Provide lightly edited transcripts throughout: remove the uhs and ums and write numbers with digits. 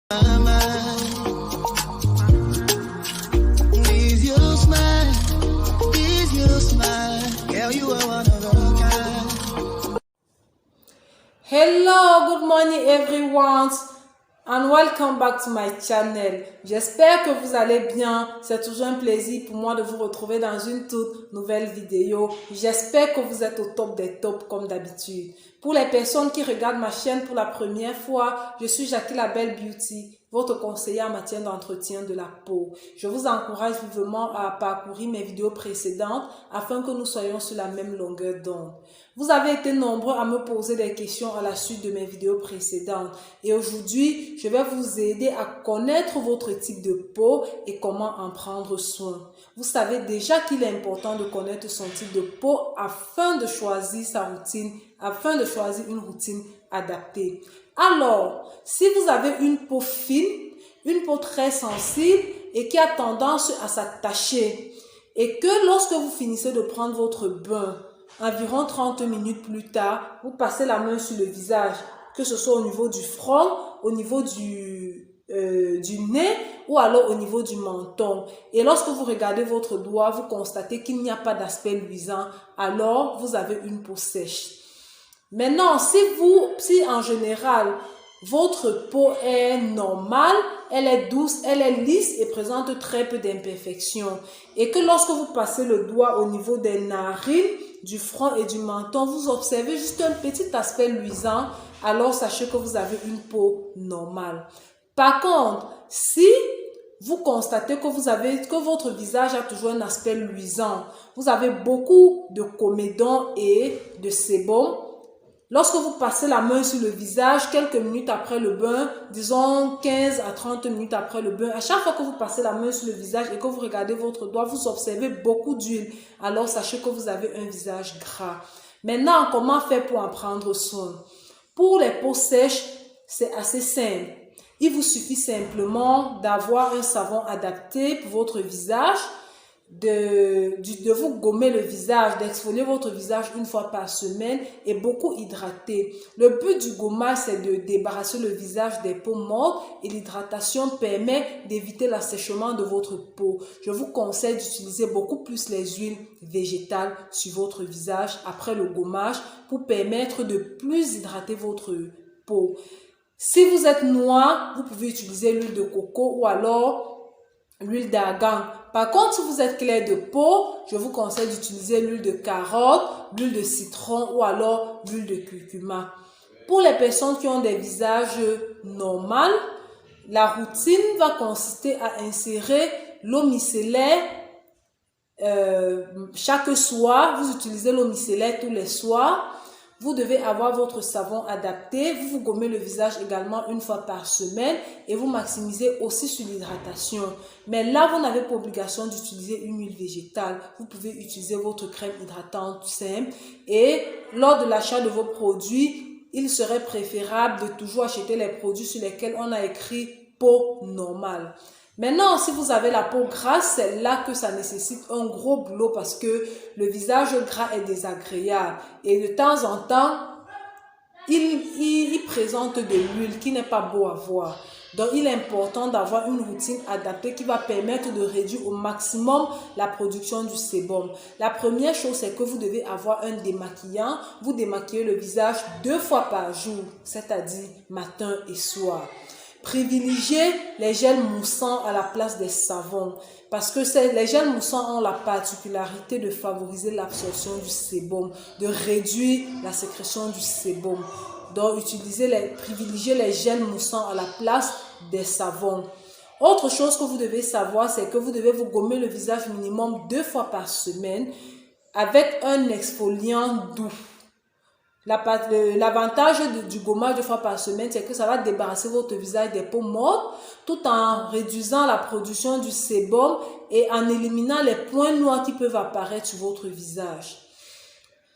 Hello, good morning everyone and welcome back to my channel. J'espère que vous allez bien. C'est toujours un plaisir pour moi de vous retrouver dans une toute nouvelle vidéo. J'espère que vous êtes au top des tops comme d'habitude. Pour les personnes qui regardent ma chaîne pour la première fois, je suis Jackie la Belle Beauty, votre conseillère en matière d'entretien de la peau. Je vous encourage vivement à parcourir mes vidéos précédentes afin que nous soyons sur la même longueur d'onde. Vous avez été nombreux à me poser des questions à la suite de mes vidéos précédentes et aujourd'hui, je vais vous aider à connaître votre type de peau et comment en prendre soin. Vous savez déjà qu'il est important de connaître son type de peau afin de choisir une routine adaptée. Alors, si vous avez une peau fine, une peau très sensible et qui a tendance à s'attacher et que lorsque vous finissez de prendre votre bain, environ 30 minutes plus tard, vous passez la main sur le visage, que ce soit au niveau du front, au niveau du nez ou alors au niveau du menton. Et lorsque vous regardez votre doigt, vous constatez qu'il n'y a pas d'aspect luisant, alors vous avez une peau sèche. Maintenant, si en général, votre peau est normale, elle est douce, elle est lisse et présente très peu d'imperfections, et que lorsque vous passez le doigt au niveau des narines, du front et du menton, vous observez juste un petit aspect luisant, alors sachez que vous avez une peau normale. Par contre, si vous constatez que votre visage a toujours un aspect luisant, vous avez beaucoup de comédons et de sébum, lorsque vous passez la main sur le visage, quelques minutes après le bain, disons 15 à 30 minutes après le bain, à chaque fois que vous passez la main sur le visage et que vous regardez votre doigt, vous observez beaucoup d'huile. Alors sachez que vous avez un visage gras. Maintenant, comment faire pour en prendre soin? Pour les peaux sèches, c'est assez simple. Il vous suffit simplement d'avoir un savon adapté pour votre visage, de vous gommer le visage, d'exfolier votre visage une fois par semaine et beaucoup hydrater. Le but du gommage, c'est de débarrasser le visage des peaux mortes et l'hydratation permet d'éviter l'assèchement de votre peau. Je vous conseille d'utiliser beaucoup plus les huiles végétales sur votre visage après le gommage pour permettre de plus hydrater votre peau. Si vous êtes noir, vous pouvez utiliser l'huile de coco ou alors l'huile d'argan. Par contre, si vous êtes clair de peau, je vous conseille d'utiliser l'huile de carotte, l'huile de citron ou alors l'huile de curcuma. Pour les personnes qui ont des visages normaux, la routine va consister à insérer l'eau micellaire chaque soir. Vous utilisez l'eau micellaire tous les soirs. Vous devez avoir votre savon adapté, vous gommez le visage également une fois par semaine et vous maximisez aussi sur l'hydratation. Mais là, vous n'avez pas obligation d'utiliser une huile végétale. Vous pouvez utiliser votre crème hydratante simple et lors de l'achat de vos produits, il serait préférable de toujours acheter les produits sur lesquels on a écrit peau normale. Maintenant, si vous avez la peau grasse, c'est là que ça nécessite un gros boulot parce que le visage gras est désagréable et de temps en temps, il présente de l'huile qui n'est pas beau à voir. Donc, il est important d'avoir une routine adaptée qui va permettre de réduire au maximum la production du sébum. La première chose, c'est que vous devez avoir un démaquillant. Vous démaquillez le visage 2 fois par jour, c'est-à-dire matin et soir. Privilégiez les gels moussants à la place des savons parce que les gels moussants ont la particularité de favoriser l'absorption du sébum, de réduire la sécrétion du sébum. Donc, privilégiez les gels moussants à la place des savons. Autre chose que vous devez savoir, c'est que vous devez vous gommer le visage minimum 2 fois par semaine avec un exfoliant doux. L'avantage du gommage 2 fois par semaine, c'est que ça va débarrasser votre visage des peaux mortes tout en réduisant la production du sébum et en éliminant les points noirs qui peuvent apparaître sur votre visage.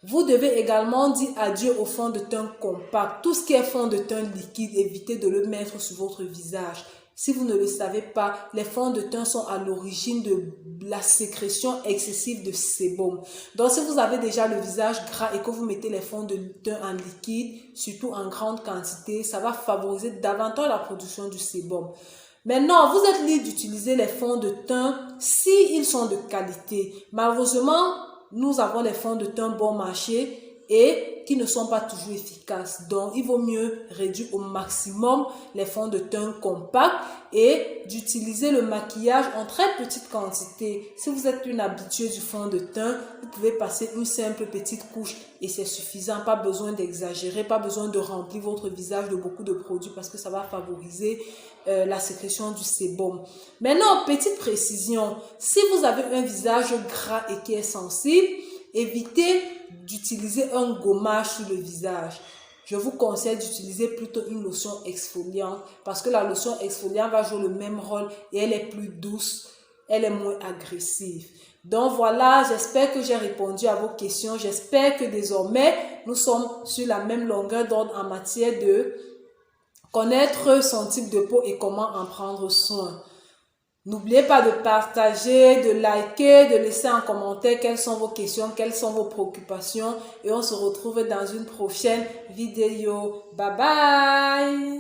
Vous devez également dire adieu au fond de teint compact. Tout ce qui est fond de teint liquide, évitez de le mettre sur votre visage. Si vous ne le savez pas, les fonds de teint sont à l'origine de la sécrétion excessive de sébum. Donc, si vous avez déjà le visage gras et que vous mettez les fonds de teint en liquide, surtout en grande quantité, ça va favoriser davantage la production du sébum. Maintenant, vous êtes libre d'utiliser les fonds de teint s'ils sont de qualité. Malheureusement, nous avons les fonds de teint bon marché et qui ne sont pas toujours efficaces. Donc, il vaut mieux réduire au maximum les fonds de teint compacts et d'utiliser le maquillage en très petite quantité. Si vous êtes une habituée du fond de teint, vous pouvez passer une simple petite couche et c'est suffisant. Pas besoin d'exagérer, pas besoin de remplir votre visage de beaucoup de produits parce que ça va favoriser la sécrétion du sébum. Maintenant, petite précision, si vous avez un visage gras et qui est sensible, évitez d'utiliser un gommage sur le visage. Je vous conseille d'utiliser plutôt une lotion exfoliante parce que la lotion exfoliante va jouer le même rôle et elle est plus douce, elle est moins agressive. Donc voilà, j'espère que j'ai répondu à vos questions. J'espère que désormais, nous sommes sur la même longueur d'onde en matière de connaître son type de peau et comment en prendre soin. N'oubliez pas de partager, de liker, de laisser en commentaire quelles sont vos questions, quelles sont vos préoccupations et on se retrouve dans une prochaine vidéo. Bye bye!